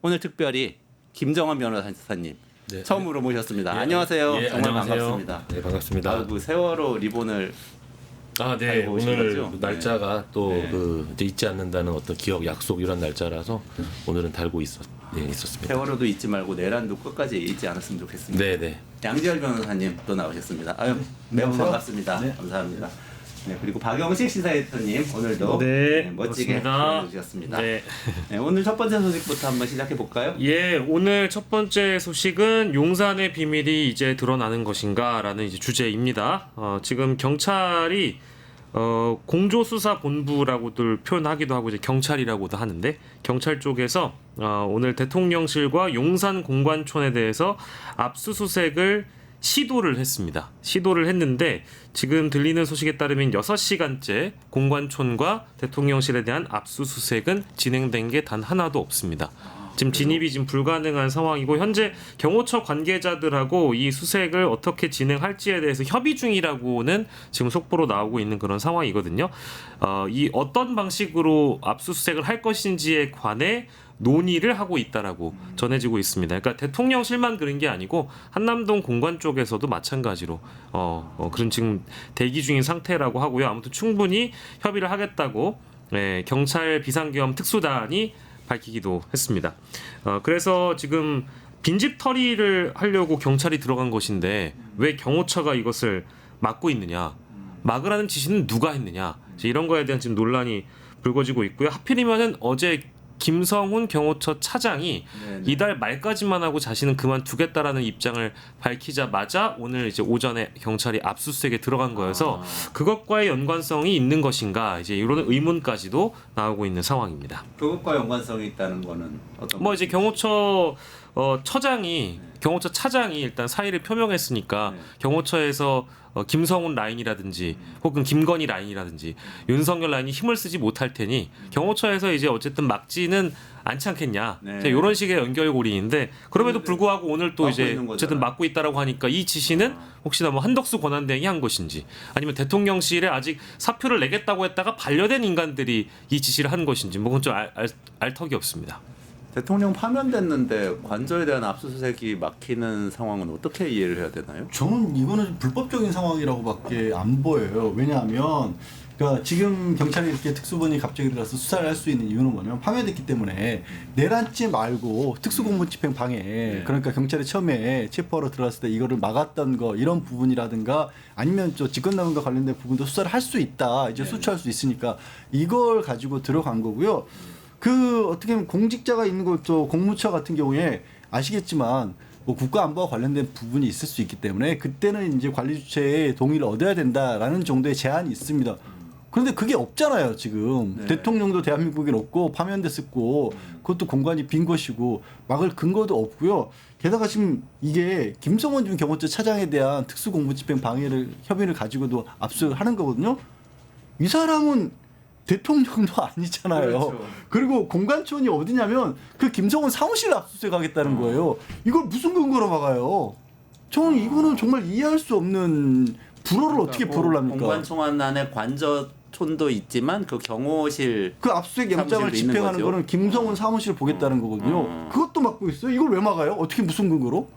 오늘 특별히 김정환 변호사님 네. 처음으로 모셨습니다. 예, 안녕하세요. 예, 정말 안녕하세요. 반갑습니다. 네, 반갑습니다. 그 세월호 리본을 네. 알고 오신 오늘 거죠? 날짜가 네. 또 네. 이제 잊지 않는다는 어떤 기억 약속 이런 날짜라서 오늘은 달고 있었습니다. 세월호도 잊지 말고 내란도 끝까지 잊지 않았으면 좋겠습니다. 네. 양지열 변호사님 또 나오셨습니다. 아유, 매우 안녕하세요. 반갑습니다. 네. 감사합니다. 네, 그리고 박영식 시사에디터님 오늘도 네, 멋지게 반갑습니다. 보여주셨습니다. 네. 네, 오늘 첫 번째 소식부터 한번 시작해 볼까요? 예, 오늘 첫 번째 소식은 용산의 비밀이 이제 드러나는 것인가라는 이제 주제입니다. 지금 경찰이 공조수사본부라고들 표현하기도 하고 이제 경찰이라고도 하는데 경찰 쪽에서 오늘 대통령실과 용산 공관촌에 대해서 압수수색을 시도를 했습니다. 시도를 했는데 지금 들리는 소식에 따르면 6시간째 공관촌과 대통령실에 대한 압수수색은 진행된 게 단 하나도 없습니다. 지금 진입이 지금 불가능한 상황이고 현재 경호처 관계자들하고 이 수색을 어떻게 진행할지에 대해서 협의 중이라고는 지금 속보로 나오고 있는 그런 상황이거든요. 이 어떤 방식으로 압수수색을 할 것인지에 관해 논의를 하고 있다라고 전해지고 있습니다. 그러니까 대통령실만 그런 게 아니고 한남동 공관 쪽에서도 마찬가지로 그런 지금 대기 중인 상태라고 하고요. 아무튼 충분히 협의를 하겠다고 경찰 비상계엄 특수단이 밝히기도 했습니다. 그래서 지금 빈집털이를 하려고 경찰이 들어간 것인데 왜 경호처가 이것을 막고 있느냐? 막으라는 지시는 누가 했느냐? 이런 거에 대한 지금 논란이 불거지고 있고요. 하필이면은 어제 김성훈 경호처 차장이 네네. 이달 말까지만 하고 자신은 그만두겠다라는 입장을 밝히자마자 오늘 이제 오전에 경찰이 압수수색에 들어간 거여서 그것과의 연관성이 있는 것인가 이제 이런 의문까지도 나오고 있는 상황입니다. 그것과 연관성이 있다는 거는 어떤? 뭐 이제 경호처 처장이 경호처 차장이 일단 사의를 표명했으니까 네. 경호처에서 김성훈 라인이라든지 혹은 김건희 라인이라든지 윤석열 라인이 힘을 쓰지 못할 테니 경호처에서 이제 어쨌든 막지는 않지 않겠냐. 네. 이런 식의 연결고리인데 그럼에도 불구하고 오늘 또 막고 이제 있는 거잖아요. 어쨌든 막고 있다라고 하니까 이 지시는 혹시나 뭐 한덕수 권한대행이 한 것인지 아니면 대통령실에 아직 사표를 내겠다고 했다가 반려된 인간들이 이 지시를 한 것인지 뭐 그건 좀 알 턱이 없습니다. 대통령 파면됐는데 관저에 대한 압수수색이 막히는 상황은 어떻게 이해를 해야 되나요? 저는 이거는 불법적인 상황이라고밖에 안 보여요. 왜냐하면 그러니까 지금 경찰이 이렇게 특수본이 갑자기 들어가서 수사를 할 수 있는 이유는 뭐냐면 파면됐기 때문에 내란죄 말고 특수공무집행 방해 그러니까 경찰이 처음에 체포하러 들어갔을 때 이거를 막았던 거 이런 부분이라든가 아니면 저 직권남용과 관련된 부분도 수사를 할 수 있다 이제 수출할 수 있으니까 이걸 가지고 들어간 거고요. 그 어떻게 보면 공직자가 있는 것도 공무처 같은 경우에 아시겠지만 뭐 국가안보와 관련된 부분이 있을 수 있기 때문에 그때는 이제 관리 주체의 동의를 얻어야 된다라는 정도의 제한이 있습니다. 그런데 그게 없잖아요 지금. 네. 대통령도 대한민국에 없고 파면됐었고 그것도 공간이 빈 것이고 막을 근거도 없고요. 게다가 지금 이게 김성원 준 경호처 차장에 대한 특수공무집행 방해를 협의를 가지고도 압수하는 거거든요. 이 사람은 대통령도 아니잖아요. 그렇죠. 그리고 공관촌이 어디냐면 그 김성훈 사무실 압수수색하겠다는 거예요. 이걸 무슨 근거로 막아요? 저는 이거는 정말 이해할 수 없는 불허를 어떻게 불허를 합니까? 공관총 안에 관저촌도 있지만 그 경호실 그 압수수색 영장을 사무실도 있는 집행하는 거죠? 거는 김성훈 사무실을 보겠다는 거거든요. 그것도 막고 있어요. 이걸 왜 막아요? 어떻게 무슨 근거로?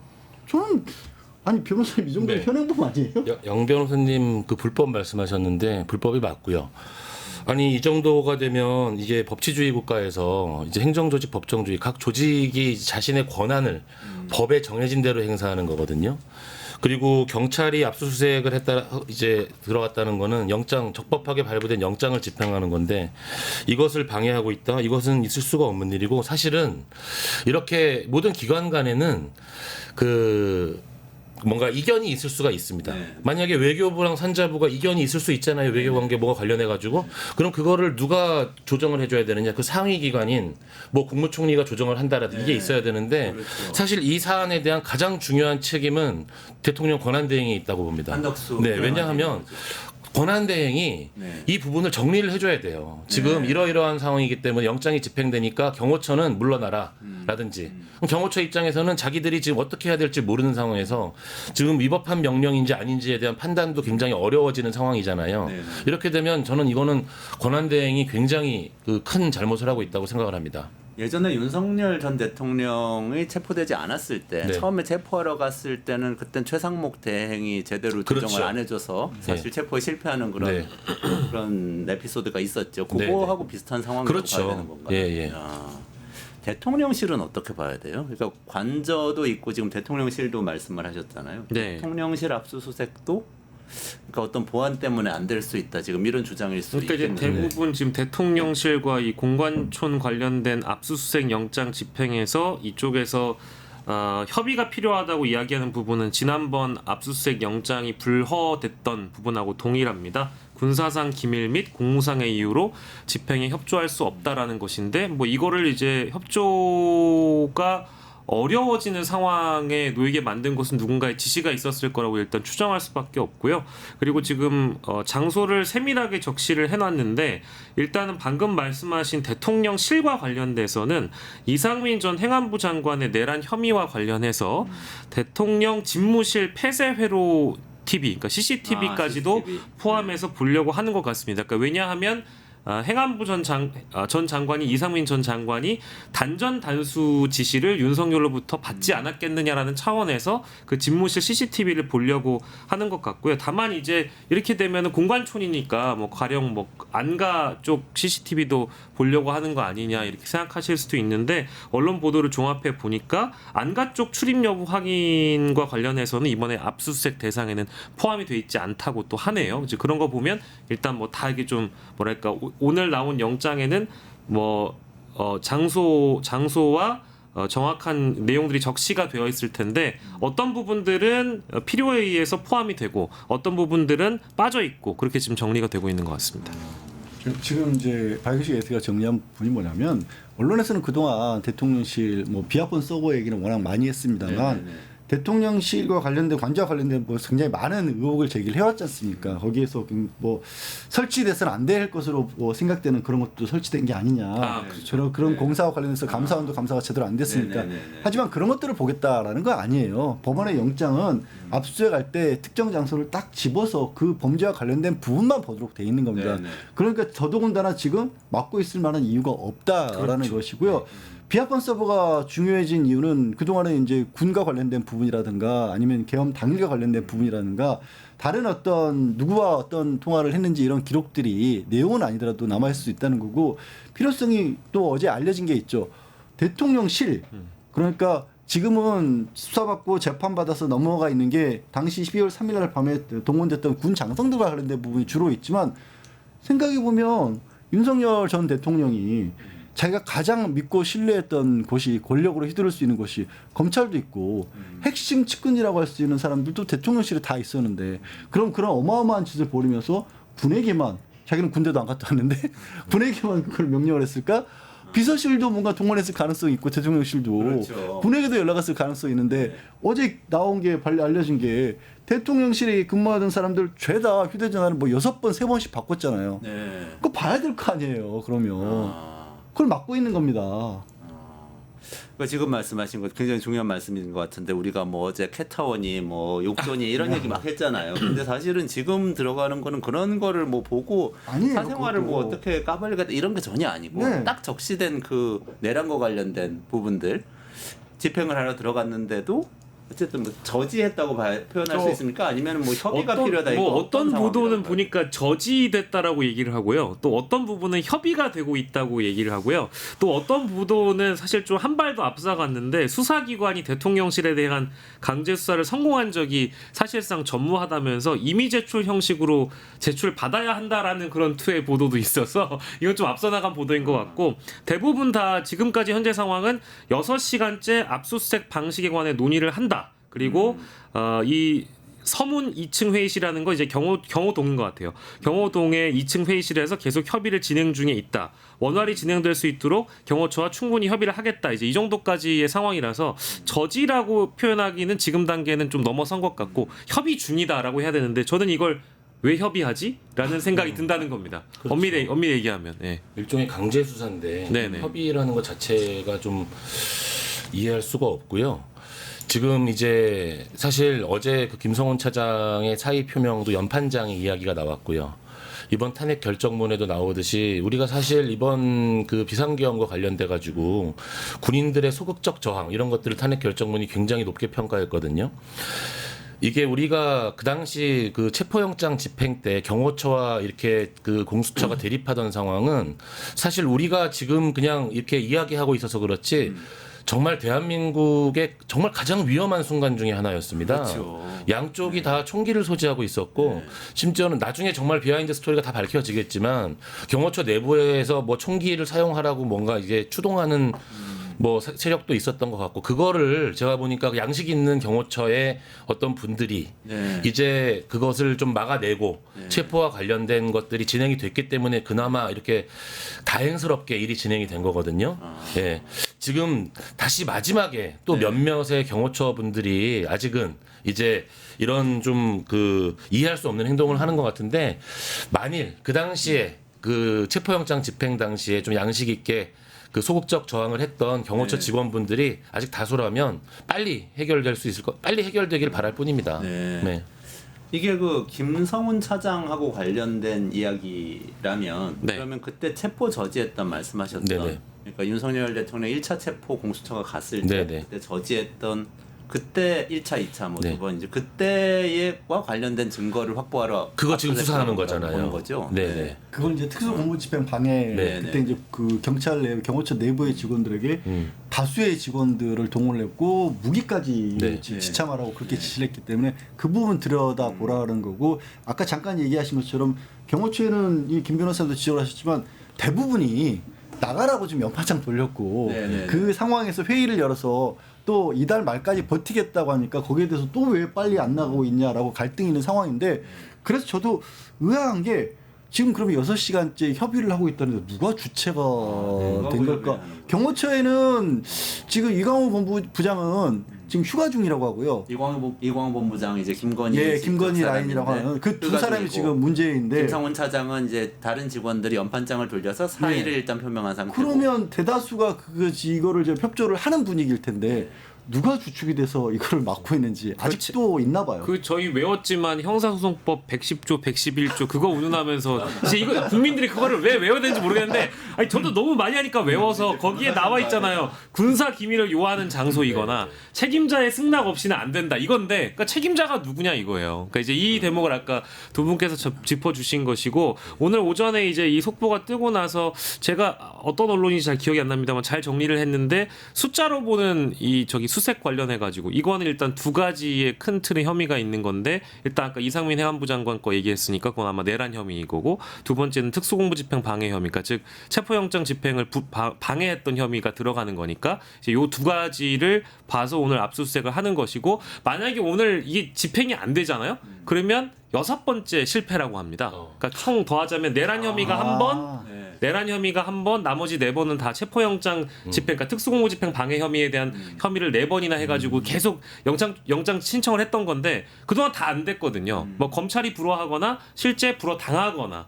저는 아니 변호사님 이 정도면 네. 현행범 아니에요? 영 변호사님 그 불법 말씀하셨는데 불법이 맞고요. 아니 이 정도가 되면 이게 법치주의 국가에서 이제 행정조직, 법정주의 각 조직이 자신의 권한을 법에 정해진 대로 행사하는 거거든요. 그리고 경찰이 압수수색을 했다 이제 들어갔다는 거는 영장 적법하게 발부된 영장을 집행하는 건데 이것을 방해하고 있다. 이것은 있을 수가 없는 일이고 사실은 이렇게 모든 기관 간에는 뭔가 이견이 있을 수가 있습니다. 네. 만약에 외교부랑 산자부가 이견이 있을 수 있잖아요. 외교관계 뭐가 관련해가지고. 그럼 그거를 누가 조정을 해줘야 되느냐. 그 상위 기관인 뭐 국무총리가 조정을 한다라든지 이게 있어야 되는데 그렇죠. 사실 이 사안에 대한 가장 중요한 책임은 대통령 권한대행에 있다고 봅니다. 한덕수 네, 왜냐하면 권한대행이 네. 이 부분을 정리를 해줘야 돼요. 지금 이러이러한 상황이기 때문에 영장이 집행되니까 경호처는 물러나라 라든지 그럼 경호처 입장에서는 자기들이 지금 어떻게 해야 될지 모르는 상황에서 지금 위법한 명령인지 아닌지에 대한 판단도 굉장히 어려워지는 상황이잖아요. 네. 이렇게 되면 저는 이거는 권한대행이 굉장히 큰 잘못을 하고 있다고 생각을 합니다. 예전에 윤석열 전 대통령이 체포되지 않았을 때 네. 처음에 체포하러 갔을 때는 그땐 최상목 대행이 제대로 그렇죠. 조정을 안 해줘서 사실 체포에 실패하는 그런 네. 그런 에피소드가 있었죠. 네, 그거하고 비슷한 상황이라고 그렇죠. 봐야 되는 건가요? 예, 예. 대통령실은 어떻게 봐야 돼요? 그러니까 관저도 있고 지금 대통령실도 말씀을 하셨잖아요. 네. 대통령실 압수수색도 그러니까 어떤 보안 때문에 안 될 수 있다. 지금 이런 주장일 수 그러니까 이제 있겠는데. 대부분 지금 대통령실과 이 공관촌 관련된 압수수색 영장 집행에서 이쪽에서 협의가 필요하다고 이야기하는 부분은 지난번 압수수색 영장이 불허됐던 부분하고 동일합니다. 군사상 기밀 및 공무상의 이유로 집행에 협조할 수 없다라는 것인데 뭐 이거를 이제 협조가 어려워지는 상황에 놓이게 만든 것은 누군가의 지시가 있었을 거라고 일단 추정할 수밖에 없고요. 그리고 지금 장소를 세밀하게 적시를 해놨는데 일단은 방금 말씀하신 대통령실과 관련돼서는 이상민 전 행안부 장관의 내란 혐의와 관련해서 대통령 집무실 폐쇄회로 TV, 그러니까 CCTV까지도 CCTV. 포함해서 보려고 하는 것 같습니다. 그러니까 왜냐하면 행안부 전 장관이 이상민 전 장관이 단전 단수 지시를 윤석열로부터 받지 않았겠느냐라는 차원에서 그 집무실 CCTV를 보려고 하는 것 같고요. 다만 이제 이렇게 되면은 공관촌이니까 뭐 가령 뭐 안가 쪽 CCTV도 보려고 하는 거 아니냐 이렇게 생각하실 수도 있는데 언론 보도를 종합해 보니까 안가 쪽 출입 여부 확인과 관련해서는 이번에 압수수색 대상에는 포함이 돼 있지 않다고 또 하네요. 이제 그런 거 보면 일단 뭐 다 이게 좀 뭐랄까 오늘 나온 영장에는 뭐 장소와 정확한 내용들이 적시가 되어 있을 텐데 어떤 부분들은 필요에 의해서 포함이 되고 어떤 부분들은 빠져 있고 그렇게 지금 정리가 되고 있는 것 같습니다. 지금 이제 박영식 에이트가 정리한 부분이 뭐냐면 언론에서는 그동안 대통령실 뭐 비하폰 서버 얘기는 워낙 많이 했습니다만 네네네. 대통령실과 관련된 관저와 관련된 뭐 굉장히 많은 의혹을 제기를 해왔지 않습니까? 거기에서 뭐 설치돼서는 안 될 것으로 뭐 생각되는 그런 것도 설치된 게 아니냐. 그런 공사와 관련해서 감사원도 감사가 제대로 안 됐으니까. 네네네네. 하지만 그런 것들을 보겠다라는 거 아니에요. 법원의 영장은 압수수색할 때 특정 장소를 딱 집어서 그 범죄와 관련된 부분만 보도록 돼 있는 겁니다. 네네. 그러니까 더더군다나 지금 막고 있을 만한 이유가 없다라는 것이고요. 비하폰 서버가 중요해진 이유는 그동안에 이제 군과 관련된 부분이라든가 아니면 계엄 당일과 관련된 부분이라든가 다른 어떤 누구와 어떤 통화를 했는지 이런 기록들이 내용은 아니더라도 남아있을 수 있다는 거고 필요성이 또 어제 알려진 게 있죠. 대통령실 그러니까 지금은 수사받고 재판받아서 넘어가 있는 게 당시 12월 3일 날 밤에 동원됐던 군 장성들과 관련된 부분이 주로 있지만 생각해보면 윤석열 전 대통령이 자기가 가장 믿고 신뢰했던 곳이 권력으로 휘두를 수 있는 곳이 검찰도 있고 핵심 측근이라고 할 수 있는 사람들도 대통령실에 다 있었는데 그런 어마어마한 짓을 벌이면서 군에게만 자기는 군대도 안 갔다 왔는데 군에게만 그걸 명령을 했을까? 비서실도 뭔가 동원했을 가능성이 있고 대통령실도 그렇죠. 군에게도 연락했을 가능성이 있는데 어제 나온 게 알려진 게 대통령실에 근무하던 사람들 죄다 휴대전화를 뭐 6번, 3번씩 바꿨잖아요. 네. 그거 봐야 될 거 아니에요. 그러면 그걸 막고 있는 겁니다. 그러니까 지금 말씀하신 것 굉장히 중요한 말씀인 것 같은데 우리가 뭐 어제 캣타원이 뭐 욕조니 이런 얘기 막 했잖아요. 근데 사실은 지금 들어가는 거는 그런 거를 뭐 보고 아니에요, 사생활을 뭐 그것도. 어떻게 까발리겠다 이런 게 전혀 아니고 네. 딱 적시된 그 내란과 관련된 부분들 집행을 하러 들어갔는데도 어쨌든 뭐 저지했다고 표현할 수 있습니까? 아니면 뭐 협의가 필요하다 이거 어떤 보도는 상황이라고요? 보니까 저지됐다라고 얘기를 하고요. 또 어떤 부분은 협의가 되고 있다고 얘기를 하고요. 또 어떤 보도는 사실 좀 한 발 더 앞서갔는데 수사기관이 대통령실에 대한 강제 수사를 성공한 적이 사실상 전무하다면서 임의 제출 형식으로 제출 받아야 한다라는 그런 투의 보도도 있어서 이건 좀 앞서 나간 보도인 것 같고 대부분 다 지금까지 현재 상황은 6시간째 압수수색 방식에 관해 논의를 한다. 그리고 이 서문 2층 회의실이라는 거 이제 경호동인 것 같아요. 경호동의 2층 회의실에서 계속 협의를 진행 중에 있다. 원활히 진행될 수 있도록 경호처와 충분히 협의를 하겠다. 이제 이 정도까지의 상황이라서 저지라고 표현하기는 지금 단계는 좀 넘어선 것 같고 협의 중이다라고 해야 되는데 저는 이걸 왜 협의하지? 라는 생각이 든다는 겁니다. 그렇죠. 엄밀히 얘기하면. 예. 일종의 강제 수사인데 네네. 협의라는 것 자체가 좀 이해할 수가 없고요. 지금 이제 사실 어제 그 김성훈 차장의 사의 표명도 연판장의 이야기가 나왔고요. 이번 탄핵 결정문에도 나오듯이 우리가 사실 이번 그 비상계엄과 관련돼 가지고 군인들의 소극적 저항 이런 것들을 탄핵 결정문이 굉장히 높게 평가했거든요. 이게 우리가 그 당시 그 체포영장 집행 때 경호처와 이렇게 그 공수처가 대립하던 상황은 사실 우리가 지금 그냥 이렇게 이야기하고 있어서 그렇지 정말 대한민국의 정말 가장 위험한 순간 중에 하나였습니다. 그렇죠. 양쪽이 다 총기를 소지하고 있었고 심지어는 나중에 정말 비하인드 스토리가 다 밝혀지겠지만 경호처 내부에서 뭐 총기를 사용하라고 뭔가 이제 추동하는 뭐 세력도 있었던 것 같고 그거를 제가 보니까 양식 있는 경호처의 어떤 분들이 네. 이제 그것을 좀 막아내고 체포와 관련된 것들이 진행이 됐기 때문에 그나마 이렇게 다행스럽게 일이 진행이 된 거거든요. 예. 지금 다시 마지막에 또 몇몇의 경호처 분들이 아직은 이제 이런 좀 그 이해할 수 없는 행동을 하는 것 같은데 만일 그 당시에 그 체포영장 집행 당시에 좀 양식 있게 그 소극적 저항을 했던 경호처 직원분들이 아직 다수라면 빨리 해결될 수 있을 것, 빨리 해결되길 바랄 뿐입니다. 네. 네. 이게 그 김성훈 차장하고 관련된 이야기라면 네. 그러면 그때 체포 저지했던 말씀하셨던 네네. 그러니까 윤석열 대통령 1차 체포 공수처가 갔을 때 네네. 그때 저지했던 그때 1차, 2차 뭐 네. 두 번 이제 그때와 관련된 증거를 확보하러 그거 지금 수사하는 보는 거잖아요. 거죠. 네네. 그건 이제 특수공무집행 방해 네, 그때 네. 이제 그 경찰 내 경호처 내부의 직원들에게 다수의 직원들을 동원했고 무기까지 네. 지참하라고 그렇게 지시를 했기 때문에 그 부분 들여다 보라는 거고 아까 잠깐 얘기하신 것처럼 경호처에는 이 김 변호사도 지적을 하셨지만 대부분이 나가라고 지금 연판장 돌렸고 네, 네, 그 상황에서 회의를 열어서 또 이달 말까지 버티겠다고 하니까 거기에 대해서 또 왜 빨리 안 나가고 있냐라고 갈등이 있는 상황인데 그래서 저도 의아한 게 지금 그러면 6시간째 협의를 하고 있다는데 누가 주체가 된 걸까? 경호처에는 지금 이광호 본부장은 지금 휴가 중이라고 하고요. 이광호 본부장 이제 김건희 예, 씨 김건희 그 라인이라고 사람인데 하는 그 두 휴가 사람이 중이고 지금 문제인데 김성훈 차장은 이제 다른 직원들이 연판장을 돌려서 사의를 일단 표명한 상태고 그러면 대다수가 이거를 이제 협조를 하는 분위기일 텐데 누가 주축이 돼서 이거를 막고 있는지 아직도 있나 봐요. 그 저희 외웠지만 형사소송법 110조, 111조 그거 운운하면서 이제 이거 국민들이 그거를 왜 외워야 되는지 모르겠는데 아니 저도 너무 많이 하니까 외워서 거기에 나와 있잖아요. 군사 기밀을 요하는 장소이거나 책임자의 승낙 없이는 안 된다 이건데 그러니까 책임자가 누구냐 이거예요. 그러니까 이제 이 대목을 아까 두 분께서 짚어주신 것이고 오늘 오전에 이제 이 속보가 뜨고 나서 제가 어떤 언론인지 잘 기억이 안 납니다만 잘 정리를 했는데 숫자로 보는 이 저기 수색 관련해 가지고 이거는 일단 두 가지의 큰 틀의 혐의가 있는 건데 일단 아까 이상민 해안부 장관 거 얘기했으니까 그건 아마 내란 혐의인 거고 두 번째는 특수공무집행 방해 혐의가 즉 체포영장 집행을 방해했던 혐의가 들어가는 거니까 이제 요 두 가지를 봐서 오늘 압수수색을 하는 것이고 만약에 오늘 이게 집행이 안 되잖아요. 그러면 6번째 실패라고 합니다. 그러니까 총 더하자면 내란 혐의가 한 번, 내란 혐의가 한 번, 나머지 4번은 다 체포영장 집행, 그러니까 특수공무집행 방해 혐의에 대한 혐의를 4번이나 해가지고 계속 영장 신청을 했던 건데 그동안 다 안 됐거든요. 뭐 검찰이 불허하거나 실제 불허 당하거나.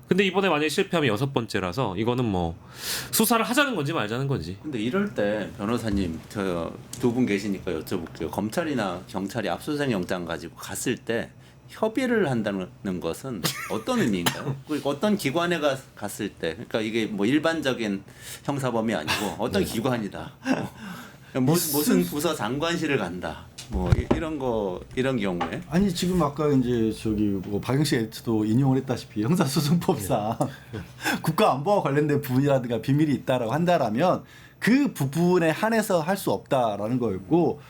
근데 이번에 만약에 실패하면 6번째라서 이거는 뭐 수사를 하자는 건지 말자는 건지. 근데 이럴 때 변호사님 저 두 분 계시니까 여쭤볼게요. 검찰이나 경찰이 압수수색 영장 가지고 갔을 때 협의를 한다는 것은 어떤 의미인가요? 어떤 기관에 갔을 때, 그러니까 이게 뭐 일반적인 형사범이 아니고 어떤 기관이다. 무슨 부서 장관실을 간다. 뭐 이런 경우에 아니 지금 아까 이제 저기 뭐 박영식 에디터도 인용을 했다시피 형사소송법상 국가안보와 관련된 부분이라든가 비밀이 있다라고 한다라면 그 부분에 한해서 할 수 없다라는 거였고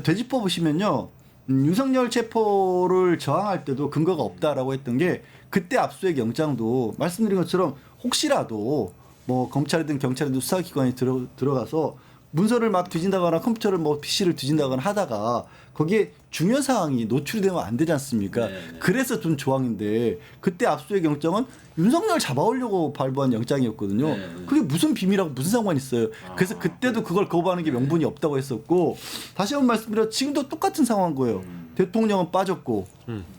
되짚어 보시면요. 윤석열 체포를 저항할 때도 근거가 없다라고 했던 게 그때 압수수색 영장도 말씀드린 것처럼 혹시라도 뭐 검찰이든 경찰이든 수사기관이 들어가서 문서를 막 뒤진다거나 컴퓨터를 뭐 PC를 뒤진다거나 하다가 거기에 중요 사항이 노출이 되면 안 되지 않습니까? 네네. 그래서 준 조항인데 그때 압수수색 영장은 윤석열 잡아오려고 발부한 영장이었거든요. 네네. 그게 무슨 비밀하고 무슨 상관이 있어요? 그래서 그때도 그걸 거부하는 게 명분이 없다고 했었고 다시 한번 말씀드려 지금도 똑같은 상황인 거예요. 대통령은 빠졌고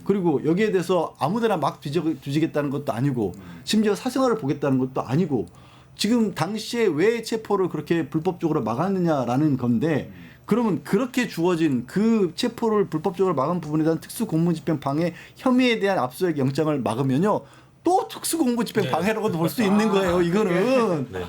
그리고 여기에 대해서 아무데나 막 뒤지겠다는 것도 아니고 심지어 사생활을 보겠다는 것도 아니고 지금 당시에 왜 체포를 그렇게 불법적으로 막았느냐라는 건데 그러면 그렇게 주어진 그 체포를 불법적으로 막은 부분에 대한 특수공무집행 방해 혐의에 대한 압수수색 영장을 막으면요 또 특수공무집행 네. 방해라고도 볼 수 있는 거예요. 이거는 네.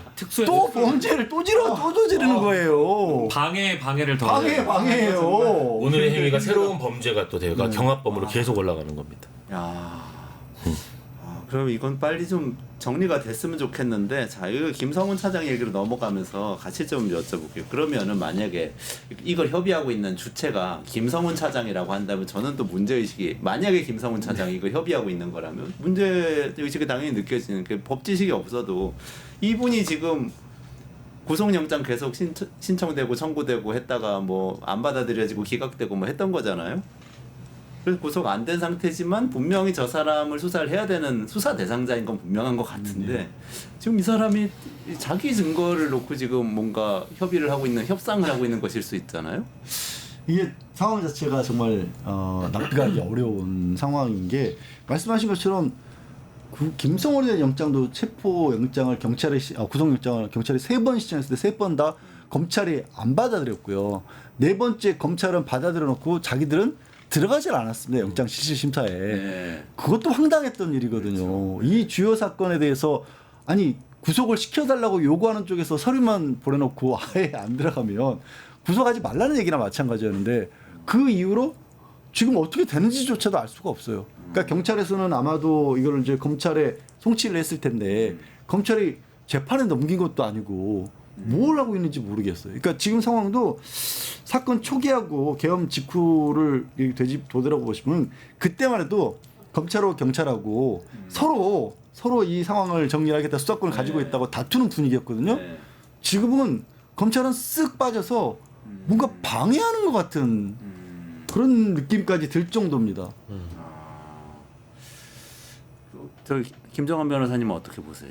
또 범죄를 또 저지르는 거예요. 방해를 더 방해예요. 오늘의 행위가 새로운 범죄가 또 되가 경합범으로 계속 올라가는 겁니다. 야. 그럼 이건 빨리 좀 정리가 됐으면 좋겠는데, 자, 이거 김성훈 차장 얘기로 넘어가면서 같이 좀 여쭤볼게요. 그러면은 만약에 이걸 협의하고 있는 주체가 김성훈 차장이라고 한다면 저는 또 문제의식이, 만약에 김성훈 차장이 이걸 협의하고 있는 거라면 문제의식이 당연히 느껴지는 게, 법지식이 없어도 이분이 지금 구속영장 계속 신청되고 청구되고 했다가 뭐 안 받아들여지고 기각되고 뭐 했던 거잖아요. 그래서 구속 안 된 상태지만 분명히 저 사람을 수사를 해야 되는 수사 대상자인 건 분명한 것 같은데, 지금 이 사람이 자기 증거를 놓고 지금 뭔가 협의를 하고 있는, 협상을 하고 있는 것일 수 있잖아요. 이게 상황 자체가 정말 납득하기 어려운 상황인 게, 말씀하신 것처럼 김성원에 대한 영장도 체포 영장을 경찰에 구속 영장을 경찰이 3번 신청했을 때 3번 다 검찰이 안 받아들였고요. 4번째 검찰은 받아들여 놓고 자기들은 들어가질 않았습니다. 영장 실질 심사에. 네. 그것도 황당했던 일이거든요. 이 주요 사건에 대해서 아니 구속을 시켜달라고 요구하는 쪽에서 서류만 보내놓고 아예 안 들어가면 구속하지 말라는 얘기나 마찬가지였는데, 그 이후로 지금 어떻게 되는지조차도 알 수가 없어요. 그러니까 경찰에서는 아마도 이걸 이제 검찰에 송치를 했을 텐데, 검찰이 재판에 넘긴 것도 아니고 뭘 하고 있는지 모르겠어요. 그러니까 지금 상황도 사건 초기하고 계엄 직후를 되돌아보고 보시면, 그때만 해도 검찰하고 경찰하고 서로 이 상황을 정리하겠다, 수사권을 가지고 있다고 다투는 분위기였거든요. 네. 지금은 검찰은 쓱 빠져서 뭔가 방해하는 것 같은 그런 느낌까지 들 정도입니다. 저 김정환 변호사님은 어떻게 보세요?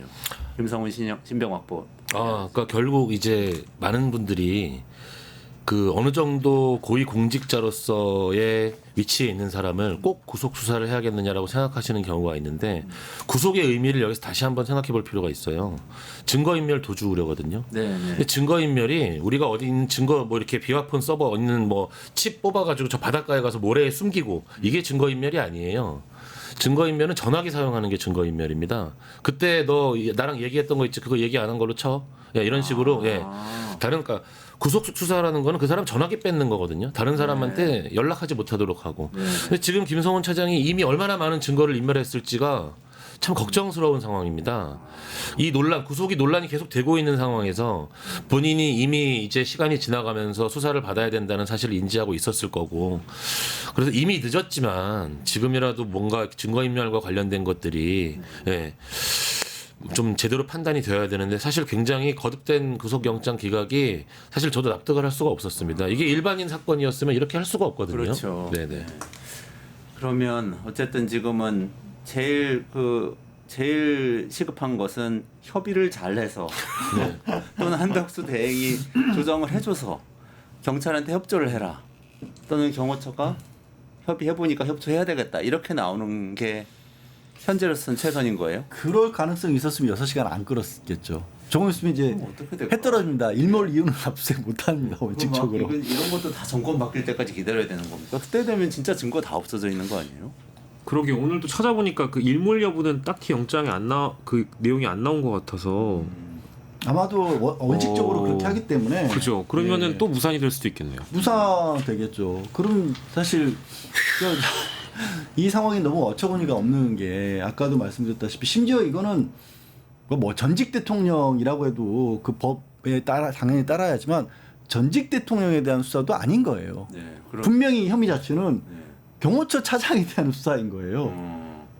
김성훈 신병 확보. 그러니까 결국 이제 많은 분들이 그 어느 정도 고위 공직자로서의 위치에 있는 사람을 꼭 구속 수사를 해야겠느냐라고 생각하시는 경우가 있는데, 구속의 의미를 여기서 다시 한번 생각해 볼 필요가 있어요. 증거인멸 도주 우려거든요. 네. 근데 증거인멸이 우리가 어디 있는 증거 뭐 이렇게 비화폰 서버 있는 뭐 칩 뽑아가지고 저 바닷가에 가서 모래에 숨기고, 이게 증거인멸이 아니에요. 증거인멸은 전화기 사용하는 게 증거인멸입니다. 그때 너 나랑 얘기했던 거 있지, 그거 얘기 안 한 걸로 쳐. 야, 이런 식으로. 다른, 그러니까 구속 수사라는 거는 그 사람 전화기 뺏는 거거든요. 다른 사람한테 연락하지 못하도록 하고. 근데 지금 김성훈 차장이 이미 얼마나 많은 증거를 인멸했을지가 참 걱정스러운 상황입니다. 이 논란, 구속이 논란이 계속 되고 있는 상황에서 본인이 이미 이제 시간이 지나가면서 수사를 받아야 된다는 사실을 인지하고 있었을 거고, 그래서 이미 늦었지만 지금이라도 뭔가 증거인멸과 관련된 것들이 좀 제대로 판단이 되어야 되는데, 사실 굉장히 거듭된 구속영장 기각이 사실 저도 납득을 할 수가 없었습니다. 이게 일반인 사건이었으면 이렇게 할 수가 없거든요. 그렇죠. 네네. 그러면 어쨌든 지금은 제일 시급한 것은 협의를 잘해서 또는 한덕수 대행이 조정을 해줘서 경찰한테 협조를 해라, 또는 경호처가 협의해보니까 협조해야 되겠다, 이렇게 나오는 게 현재로서는 최선인 거예요? 그럴 가능성이 있었으면 6시간 안 끌었겠죠. 조금 있으면 이제 그럼 어떻게 될까? 해 떨어집니다. 일몰 이유는 압수수색 못합니다. 원칙적으로. 이런 것도 다 정권 바뀔 때까지 기다려야 되는 겁니까? 그때 되면 진짜 증거 다 없어져 있는 거 아니에요? 그러게 오늘도 찾아보니까 그 일몰 여부는 딱히 영장에 그 내용이 안 나온 것 같아서. 아마도 원칙적으로 그렇게 하기 때문에. 그죠. 그러면은 또 무산이 될 수도 있겠네요. 무사 되겠죠. 그럼 사실 이 상황이 너무 어처구니가 없는 게, 아까도 말씀드렸다시피 심지어 이거는 뭐 전직 대통령이라고 해도 그 법에 따라 당연히 따라야지만 전직 대통령에 대한 수사도 아닌 거예요. 네, 그럼, 분명히 혐의 자체는 네. 경호처 차장에 대한 수사인 거예요.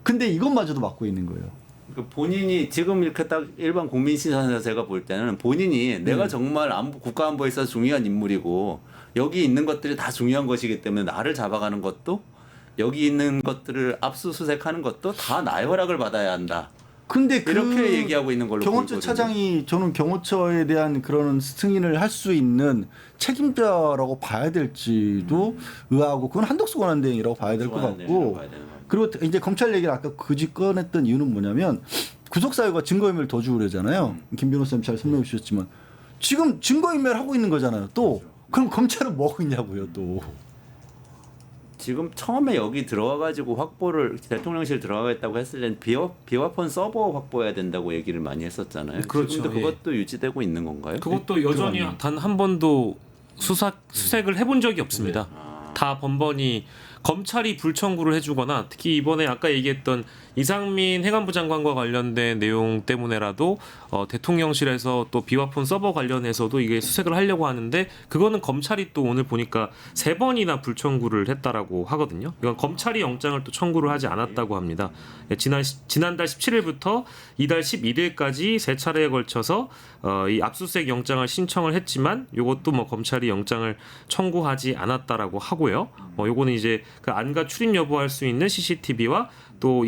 근데 이것마저도 맡고 있는 거예요. 그 본인이 지금 이렇게 딱 일반 국민 시선에서 제가 볼 때는 본인이 내가 정말 국가 안보에 있어서 중요한 인물이고 여기 있는 것들이 다 중요한 것이기 때문에 나를 잡아가는 것도, 여기 있는 것들을 압수수색하는 것도 다 나의 허락을 받아야 한다, 근데 이렇게 얘기하고 있는 걸로 경호처 보이거든요. 차장이, 저는 경호처에 대한 그런 승인을 할 수 있는 책임자라고 봐야 될지도 의아하고, 그건 한덕수 권한대행이라고 봐야 될 것 같고, 그리고 이제 검찰 얘기를 아까 그지 꺼냈던 이유는 뭐냐면, 구속사유가 증거인멸 도주 우려잖아요. 김 변호사님 잘 설명해 주셨지만 지금 증거인멸 하고 있는 거잖아요. 또 그럼 검찰은 뭐 하고 있냐고요. 또 지금 처음에 여기 들어와가지고 확보를 대통령실 들어가겠다고 했을 땐 비화폰 서버 확보해야 된다고 얘기를 많이 했었잖아요. 그렇죠. 지금도 그것도 유지되고 있는 건가요? 그것도 여전히 단 한 번도 수색을 해본 적이 없습니다. 다 번번이 검찰이 불청구를 해주거나 특히 이번에 아까 얘기했던 이상민 행안부 장관과 관련된 내용 때문에라도 대통령실에서 또 비화폰 서버 관련해서도 이게 수색을 하려고 하는데 그거는 검찰이 또 오늘 보니까 3번이나 불청구를 했다라고 하거든요. 이건 검찰이 영장을 또 청구를 하지 않았다고 합니다. 지난달 17일부터 이달 11일까지 3차례에 걸쳐서 이 압수수색 영장을 신청을 했지만 이것도 뭐 검찰이 영장을 청구하지 않았다라고 하고요. 요거는 이제 그 안가 출입 여부할 수 있는 CCTV와 또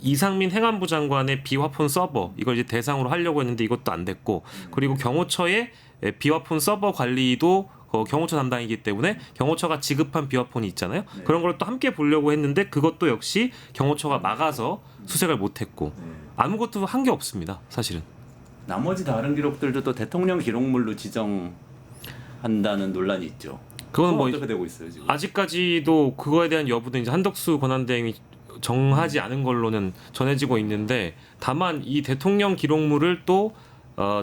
이상민 행안부 장관의 비화폰 서버 이걸 이제 대상으로 하려고 했는데 이것도 안 됐고 그리고 경호처의 비화폰 서버 관리도 경호처 담당이기 때문에 경호처가 지급한 비화폰이 있잖아요. 그런 걸 또 함께 보려고 했는데 그것도 역시 경호처가 막아서 수색을 못했고 아무것도 한 게 없습니다. 사실은. 나머지 다른 기록들도 또 대통령 기록물로 지정한다는 논란이 있죠. 그건 뭐 어떻게 되고 있어요 지금? 아직까지도 그거에 대한 여부는 이제 한덕수 권한대행이 정하지 않은 걸로는 전해지고 있는데 다만 이 대통령 기록물을 또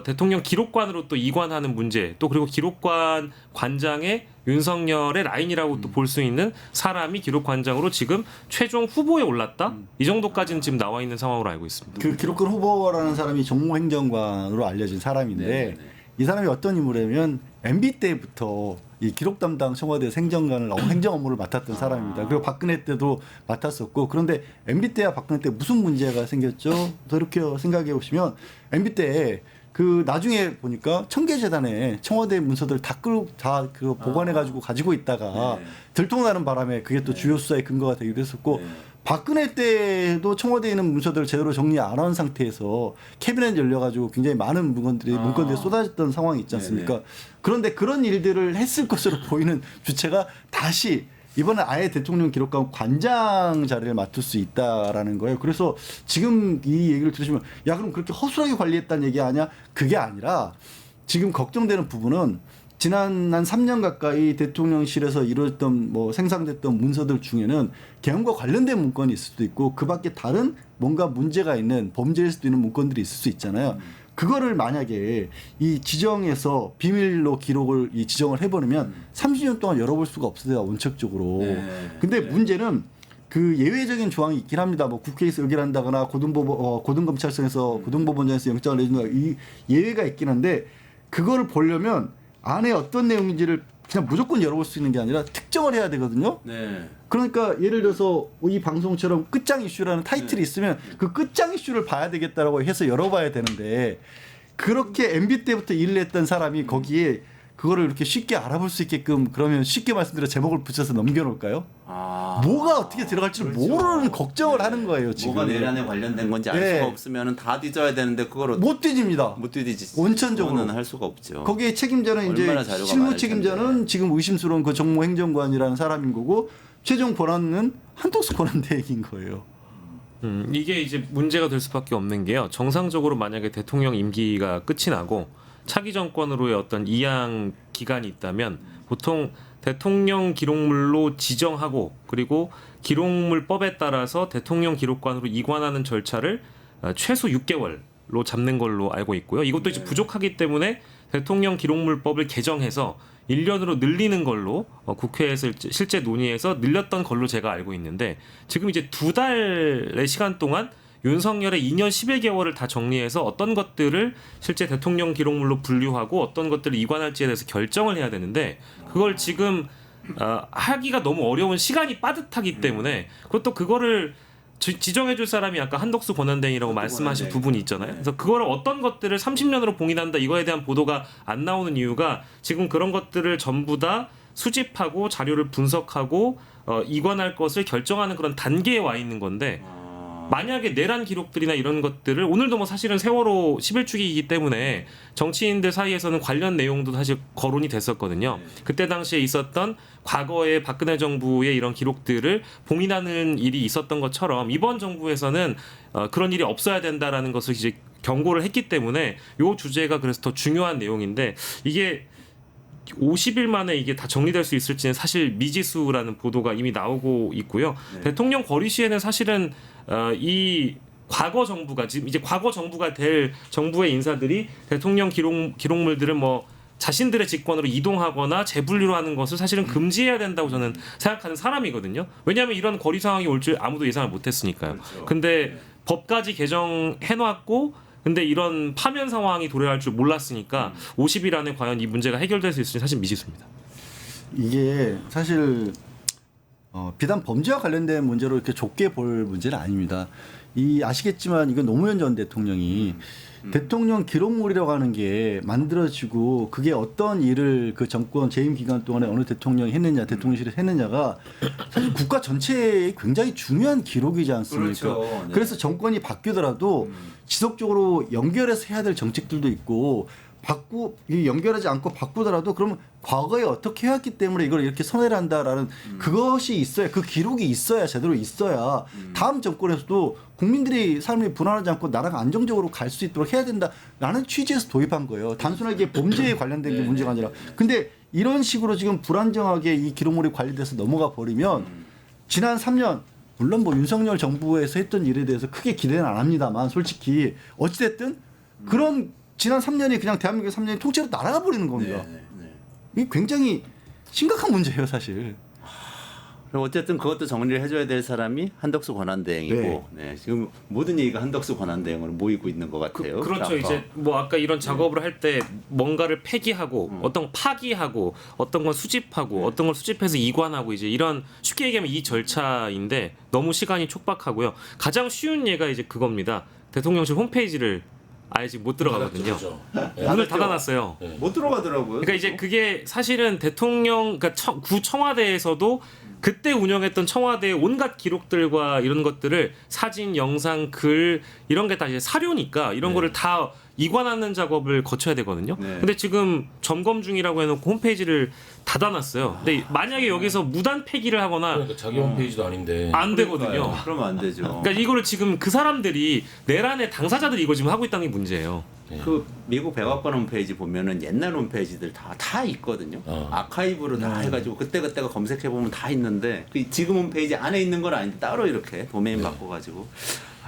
대통령 기록관으로 또 이관하는 문제 또 그리고 기록관 관장의 윤석열의 라인이라고 또 볼 수 있는 사람이 기록관장으로 지금 최종 후보에 올랐다? 이 정도까지는 지금 나와 있는 상황으로 알고 있습니다. 그 기록관 후보라는 사람이 정무행정관으로 알려진 사람인데 네. 이 사람이 어떤 인물이냐면 MB 때부터 이 기록 담당 청와대 행정관을 행정 업무를 맡았던 사람입니다. 그리고 박근혜 때도 맡았었고 그런데 MB 때와 박근혜 때 무슨 문제가 생겼죠? 더 이렇게 생각해 보시면 MB 때 그 나중에 보니까 청계재단에 청와대 문서들 다 그 보관해가지고 가지고 있다가 들통나는 바람에 그게 또 주요 수사의 근거가 되기도 했었고 박근혜 때도 청와대에 있는 문서들을 제대로 정리 안 한 상태에서 캐비넷 열려가지고 굉장히 많은 문건들이 쏟아졌던 상황이 있지 않습니까? 그런데 그런 일들을 했을 것으로 보이는 주체가 다시 이번에 아예 대통령 기록관 관장 자리를 맡을 수 있다라는 거예요. 그래서 지금 이 얘기를 들으시면 야 그럼 그렇게 허술하게 관리했다는 얘기 아니야? 그게 아니라 지금 걱정되는 부분은 지난 한 3년 가까이 대통령실에서 이루어졌던 뭐 생산됐던 문서들 중에는 계엄과 관련된 문건이 있을 수도 있고 그 밖에 다른 뭔가 문제가 있는 범죄일 수도 있는 문건들이 있을 수 있잖아요. 그거를 만약에 이 지정에서 비밀로 기록을 이 지정을 해버리면 30년 동안 열어볼 수가 없어요 원칙적으로. 근데 문제는 그 예외적인 조항이 있긴 합니다. 뭐 국회에서 의결 한다거나 고등검찰청에서 고등법원장에서 영장을 내준다거나 이 예외가 있긴 한데 그거를 보려면 안에 어떤 내용인지를 그냥 무조건 열어볼 수 있는 게 아니라 특정을 해야 되거든요. 네. 그러니까 예를 들어서 이 방송처럼 끝장 이슈라는 타이틀이 있으면 그 끝장 이슈를 봐야 되겠다라고 해서 열어봐야 되는데 그렇게 MB 때부터 일을 했던 사람이 거기에 그거를 이렇게 쉽게 알아볼 수 있게끔 그러면 쉽게 말씀드려 제목을 붙여서 넘겨놓을까요? 뭐가 어떻게 들어갈지 모르는 걱정을 하는 거예요 지금. 뭐가 내란에 관련된 건지 알 수가 없으면 다 뒤져야 되는데 그걸 못 뒤집니다. 못 뒤지지. 원천적으로 할 수가 없죠. 거기에 책임자는 이제 얼마나 자료가 실무 많을 책임자는 텐데. 지금 의심스러운 그 정무행정관이라는 사람인 거고 최종 권한은 한덕수 권한대행인 거예요. 이게 이제 문제가 될 수밖에 없는 게요. 정상적으로 만약에 대통령 임기가 끝이 나고 차기 정권으로의 어떤 이양 기간이 있다면 보통 대통령 기록물로 지정하고 그리고 기록물법에 따라서 대통령 기록관으로 이관하는 절차를 최소 6개월로 잡는 걸로 알고 있고요. 이것도 이제 부족하기 때문에 대통령 기록물법을 개정해서 1년으로 늘리는 걸로 국회에서 실제 논의해서 늘렸던 걸로 제가 알고 있는데 지금 이제 2달의 시간 동안 윤석열의 2년 11개월을 다 정리해서 어떤 것들을 실제 대통령 기록물로 분류하고 어떤 것들을 이관할지에 대해서 결정을 해야 되는데 그걸 지금 하기가 너무 어려운 시간이 빠듯하기 때문에 그것도 그거를 지정해줄 사람이 아까 한덕수 권한대행이라고 말씀하신 두 분이 있잖아요. 그래서 그거를 어떤 것들을 30년으로 봉인한다 이거에 대한 보도가 안 나오는 이유가 지금 그런 것들을 전부 다 수집하고 자료를 분석하고 이관할 것을 결정하는 그런 단계에 와 있는 건데 만약에 내란 기록들이나 이런 것들을 오늘도 뭐 사실은 세월호 11주기이기 때문에 정치인들 사이에서는 관련 내용도 사실 거론이 됐었거든요. 그때 당시에 있었던 과거의 박근혜 정부의 이런 기록들을 봉인하는 일이 있었던 것처럼 이번 정부에서는 그런 일이 없어야 된다라는 것을 이제 경고를 했기 때문에 이 주제가 그래서 더 중요한 내용인데 이게 50일 만에 이게 다 정리될 수 있을지는 사실 미지수라는 보도가 이미 나오고 있고요. 네. 대통령 거리 시에는 사실은 이 과거 정부가 지금 이제 과거 정부가 될 정부의 인사들이 대통령 기록물들을 뭐 자신들의 직권으로 이동하거나 재분류로 하는 것을 사실은 금지해야 된다고 저는 생각하는 사람이거든요. 왜냐하면 이런 거리 상황이 올 줄 아무도 예상을 못했으니까요. 그렇죠. 근데 법까지 개정해놨고 근데 이런 파면 상황이 도래할 줄 몰랐으니까 50일 안에 과연 이 문제가 해결될 수 있을지 사실 미지수입니다. 이게 사실 비단 범죄와 관련된 문제로 이렇게 좁게 볼 문제는 아닙니다. 아시겠지만 이건 노무현 전 대통령이 대통령 기록물이라고 하는 게 만들어지고 그게 어떤 일을 그 정권 재임 기간 동안에 어느 대통령이 했느냐, 대통령실이 했느냐가 사실 국가 전체에 굉장히 중요한 기록이지 않습니까? 그렇죠. 네. 그래서 정권이 바뀌더라도 지속적으로 연결해서 해야 될 정책들도 있고 연결하지 않고 바꾸더라도 그러면 과거에 어떻게 해왔기 때문에 이걸 이렇게 선회를 한다라는 그것이 있어야, 그 기록이 있어야, 제대로 있어야 다음 정권에서도 국민들이 삶이 불안하지 않고 나라가 안정적으로 갈 수 있도록 해야 된다라는 취지에서 도입한 거예요. 단순하게 범죄에 관련된 게 문제가 아니라. 근데 이런 식으로 지금 불안정하게 이 기록물이 관리돼서 넘어가 버리면 지난 3년 물론 뭐 윤석열 정부에서 했던 일에 대해서 크게 기대는 안 합니다만 솔직히 어찌됐든 그런 지난 3년이 그냥 대한민국의 3년이 통째로 날아가 버리는 겁니다. 네. 이게 굉장히 심각한 문제예요, 사실. 그럼 어쨌든 그것도 정리를 해줘야 될 사람이 한덕수 권한대행이고, 네. 지금 모든 얘기가 한덕수 권한대행으로 모이고 있는 것 같아요. 그렇죠. 이제 뭐 아까 이런 작업을 할 때 뭔가를 폐기하고 어떤 건 파기하고 어떤 건 수집하고 어떤 걸 수집해서 이관하고 이제 이런 쉽게 얘기하면 이 절차인데 너무 시간이 촉박하고요. 가장 쉬운 예가 이제 그겁니다. 대통령실 홈페이지를 아예 지금 못 들어가거든요. 문을 닫아놨어요. 못 들어가더라고요. 그러니까 이제 그게 사실은 대통령, 그러니까 구 청와대에서도 그때 운영했던 청와대의 온갖 기록들과 이런 것들을 사진, 영상, 글 이런 게 다 이제 사료니까 이런 거를 다 이관하는 작업을 거쳐야 되거든요. 네. 근데 지금 점검 중이라고 해놓고 홈페이지를 닫아놨어요. 근데 만약에 여기서 무단 폐기를 하거나 그러니까 자기 홈페이지도 아닌데 안 되거든요. 그러면 안 되죠. 그러니까 이거를 지금 그 사람들이 내란의 당사자들이 이거 지금 하고 있다는 게 문제예요. 그 미국 백악관 홈페이지 보면은 옛날 홈페이지들 다 있거든요. 아카이브로 다 해가지고 그때가 검색해 보면 다 있는데 그 지금 홈페이지 안에 있는 건 아닌데 따로 이렇게 도메인 바꿔가지고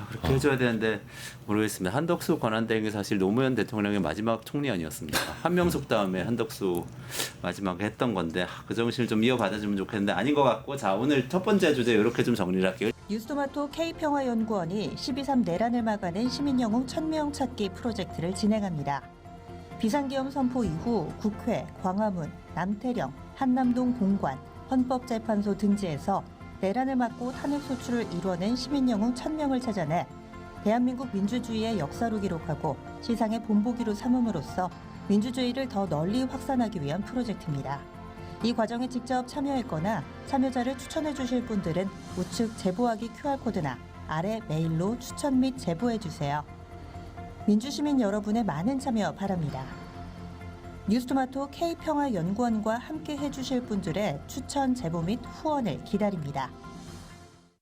그렇게 해줘야 되는데 모르겠습니다. 한덕수 권한대행이 사실 노무현 대통령의 마지막 총리 아니었습니까? 한명숙 다음에 한덕수 마지막에 했던 건데 그 정신을 좀 이어받아주면 좋겠는데 아닌 것 같고 자 오늘 첫 번째 주제 이렇게 좀 정리를 할게요. 뉴스토마토 K평화연구원이 12.3 내란을 막아낸 시민영웅 1000명 찾기 프로젝트를 진행합니다. 비상계엄 선포 이후 국회, 광화문, 남태령, 한남동 공관, 헌법재판소 등지에서 내란을 막고 탄핵 소추를 이뤄낸 시민영웅 1000명을 찾아내 대한민국 민주주의의 역사로 기록하고 시상의 본보기로 삼음으로써 민주주의를 더 널리 확산하기 위한 프로젝트입니다. 이 과정에 직접 참여했거나 참여자를 추천해 주실 분들은 우측 제보하기 QR코드나 아래 메일로 추천 및 제보해 주세요. 민주시민 여러분의 많은 참여 바랍니다. 뉴스토마토 K평화연구원과 함께 해주실 분들의 추천, 제보 및 후원을 기다립니다.